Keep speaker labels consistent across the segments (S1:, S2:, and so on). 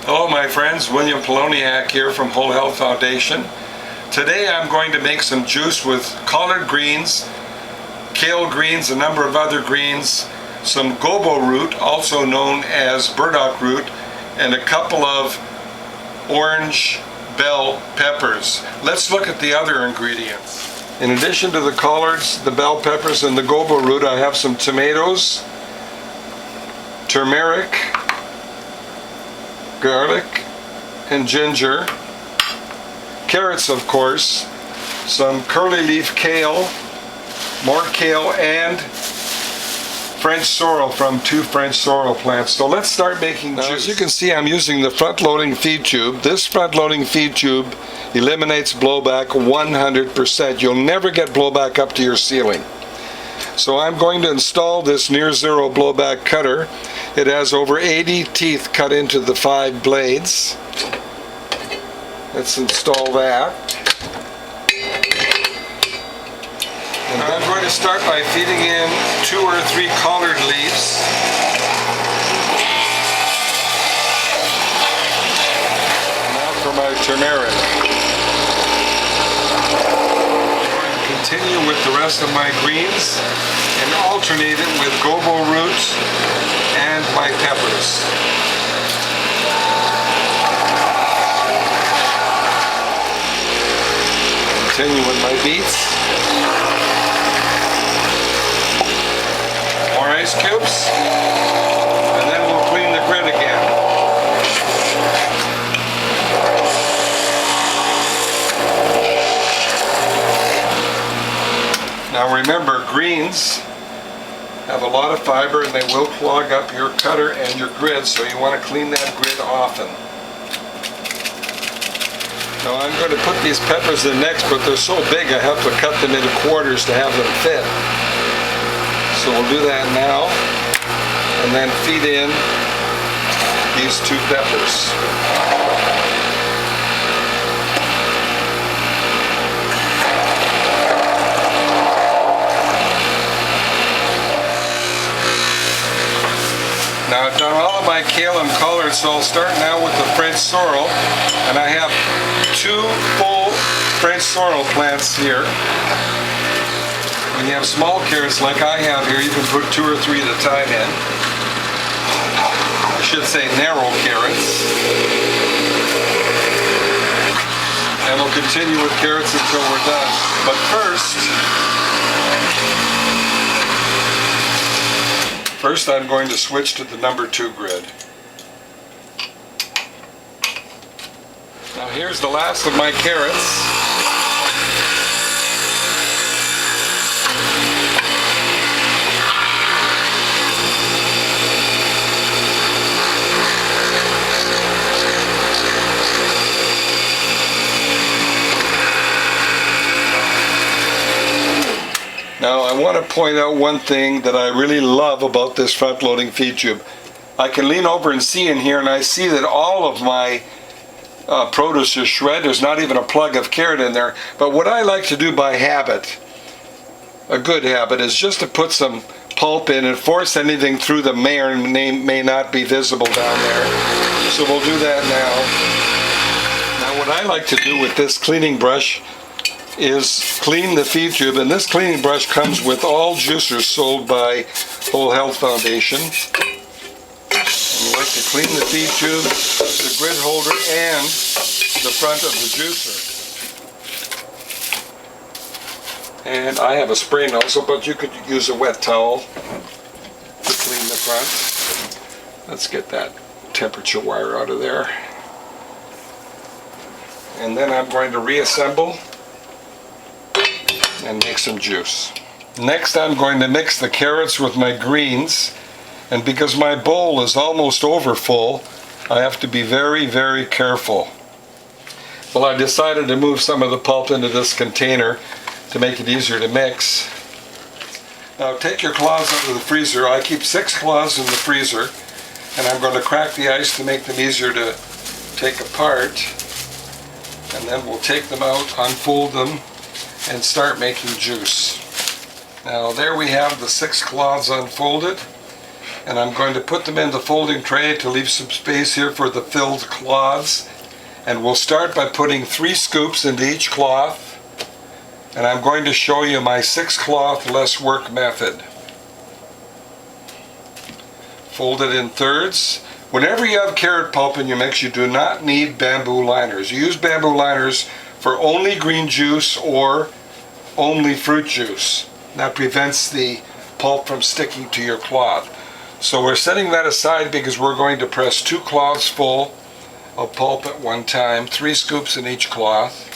S1: Hello my friends, William Poloniak here from Whole Health Foundation. Today I'm going to make some juice with collard greens, kale greens, a number of other greens, some gobo root, also known as burdock root, and a couple of orange bell peppers. Let's look at the other ingredients. In addition to the collards, the bell peppers, and the gobo root, I have some tomatoes, turmeric, garlic, and ginger, carrots of course, some curly leaf kale, more kale, and French sorrel from 2 French sorrel plants. So let's start making juice. Now, as you can see, I'm using the front-loading feed tube. This front-loading feed tube eliminates blowback 100%. You'll never get blowback up to your ceiling. So I'm going to install this near zero blowback cutter. It has over 80 teeth cut into the 5 blades. Let's install that. And I'm going to start by feeding in 2 or 3 collard leaves. And now for my turmeric. Continue with the rest of my greens and alternate it with gobo roots and my peppers. Continue with my beets. More ice cubes, and then we'll clean the grid again. Now remember, greens have a lot of fiber and they will clog up your cutter and your grid, so you want to clean that grid often. Now I'm going to put these peppers in next, but they're so big I have to cut them into quarters to have them fit. So we'll do that now, and then feed in these 2 peppers. Now I've done all of my kale and collard, so I'll start now with the French sorrel, and I have 2 full French sorrel plants here. When you have small carrots like I have here, you can put 2 or 3 at a time in. I should say narrow carrots. And we'll continue with carrots until we're done. But First I'm going to switch to the number 2 grid. Now here's the last of my carrots. Now I want to point out one thing that I really love about this front-loading feed tube. I can lean over and see in here, and I see that all of my produce is shred. There's not even a plug of carrot in there. But what I like to do by habit, a good habit, is just to put some pulp in and force anything through that may or may not be visible down there. So we'll do that now. Now what I like to do with this cleaning brush is clean the feed tube, and this cleaning brush comes with all juicers sold by Whole Health Foundation. And you like to clean the feed tube, the grid holder, and the front of the juicer. And I have a spray nozzle, but you could use a wet towel to clean the front. Let's get that temperature wire out of there. And then I'm going to reassemble and make some juice. Next I'm going to mix the carrots with my greens, and because my bowl is almost over full, I have to be very, very careful. Well, I decided to move some of the pulp into this container to make it easier to mix. Now take your cloths out of the freezer. I keep 6 cloths in the freezer, and I'm going to crack the ice to make them easier to take apart. And then we'll take them out, unfold them, and start making juice. Now there we have the 6 cloths unfolded, And I'm going to put them in the folding tray to leave some space here for the filled cloths. And we'll start by putting 3 scoops into each cloth. And I'm going to show you my 6 cloth less work method. Fold it in thirds. Whenever you have carrot pulp in your mix, you do not need bamboo liners. You use bamboo liners for only green juice or only fruit juice. That prevents the pulp from sticking to your cloth. So we're setting that aside because we're going to press 2 cloths full of pulp at one time, 3 scoops in each cloth.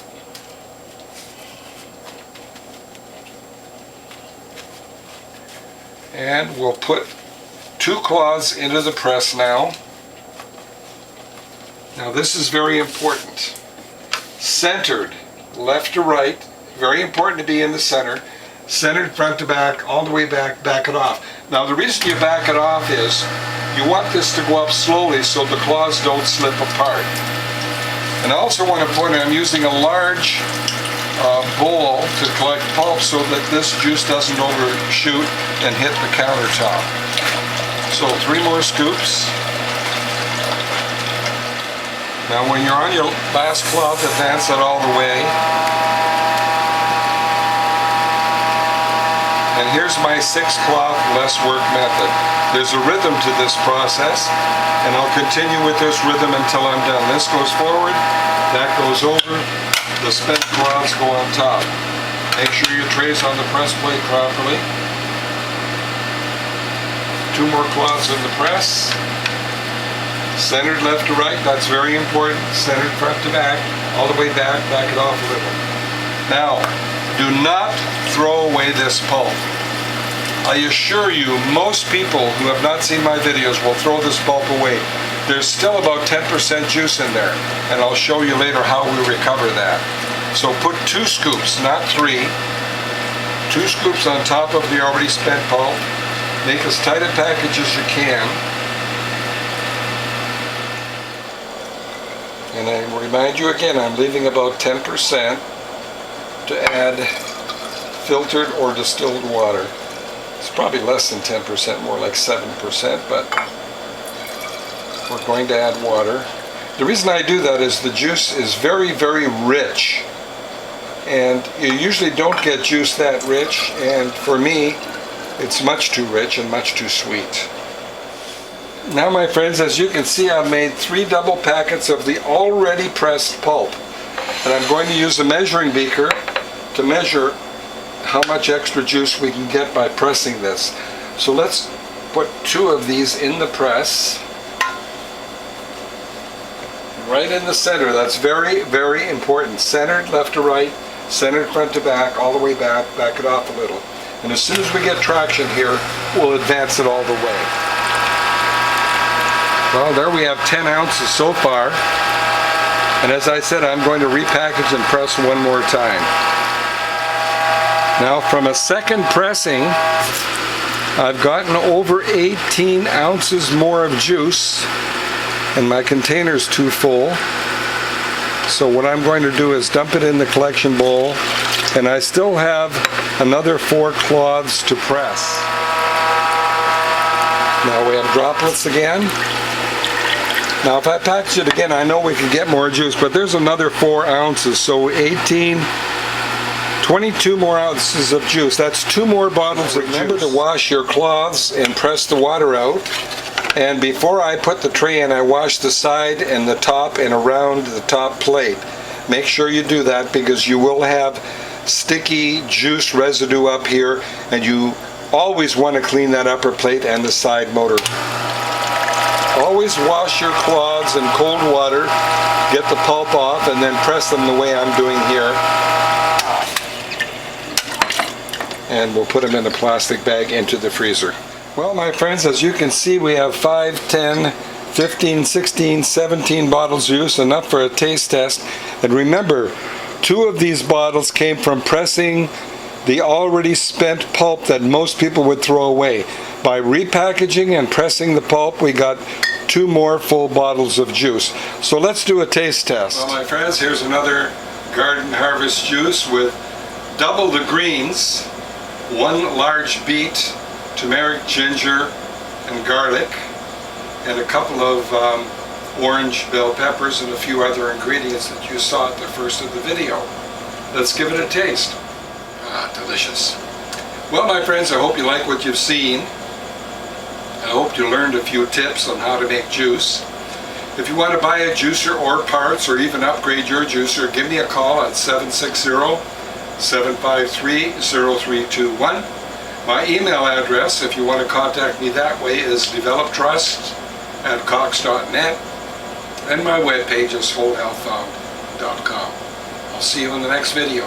S1: And we'll put 2 cloths into the press now. Now this is very important. Centered, left to right, very important to be in the center. Centered front to back, all the way back, back it off. Now the reason you back it off is you want this to go up slowly so the claws don't slip apart. And I also want to point out I'm using a large bowl to collect pulp so that this juice doesn't overshoot and hit the countertop. So 3 more scoops. Now when you're on your last cloth, advance it all the way. And here's my 6 cloth less work method. There's a rhythm to this process, and I'll continue with this rhythm until I'm done. This goes forward, that goes over, the spent cloths go on top. Make sure your tray's on the press plate properly. 2 more cloths in the press. Centered left to right, that's very important. Centered front to back, all the way back, back it off a little. Now, do not throw away this pulp. I assure you, most people who have not seen my videos will throw this pulp away. There's still about 10% juice in there, and I'll show you later how we recover that. So put 2 scoops, not 3. 2 scoops on top of the already spent pulp. Make as tight a package as you can. And I remind you again, I'm leaving about 10% to add filtered or distilled water. It's probably less than 10%, more like 7%, but we're going to add water. The reason I do that is the juice is very, very rich. And you usually don't get juice that rich, and for me, it's much too rich and much too sweet. Now my friends, as you can see, I've made 3 double packets of the already pressed pulp. And I'm going to use a measuring beaker to measure how much extra juice we can get by pressing this. So let's put 2 of these in the press. Right in the center. That's very, very important. Centered left to right, centered front to back, all the way back, back it off a little. And as soon as we get traction here, we'll advance it all the way. Well, there we have 10 ounces so far. And as I said, I'm going to repackage and press one more time. Now from a second pressing, I've gotten over 18 ounces more of juice, and my container's too full. So what I'm going to do is dump it in the collection bowl, and I still have another 4 cloths to press. Now we have droplets again. Now if I package it again, I know we can get more juice, but there's another 4 ounces, so 22 more ounces of juice. That's 2 more bottles of juice. Remember to wash your cloths and press the water out. And before I put the tray in, I wash the side and the top and around the top plate. Make sure you do that because you will have sticky juice residue up here, and you always want to clean that upper plate and the side motor. Always wash your cloths in cold water, get the pulp off, and then press them the way I'm doing here. And we'll put them in a plastic bag into the freezer. Well, my friends, as you can see, we have 5, 10, 15, 16, 17 bottles of juice, enough for a taste test. And remember, 2 of these bottles came from pressing the already spent pulp that most people would throw away. By repackaging and pressing the pulp, we got 2 more full bottles of juice. So let's do a taste test. Well, my friends, here's another Garden Harvest juice with double the greens, 1 large beet, turmeric, ginger, and garlic, and a couple of orange bell peppers and a few other ingredients that you saw at the first of the video. Let's give it a taste. Delicious. Well, my friends, I hope you like what you've seen. I hope you learned a few tips on how to make juice. If you want to buy a juicer or parts or even upgrade your juicer, give me a call at 760-753-0321. My email address, if you want to contact me that way, is developtrust@cox.net, and my webpage is wholehealthfound.com. I'll see you in the next video.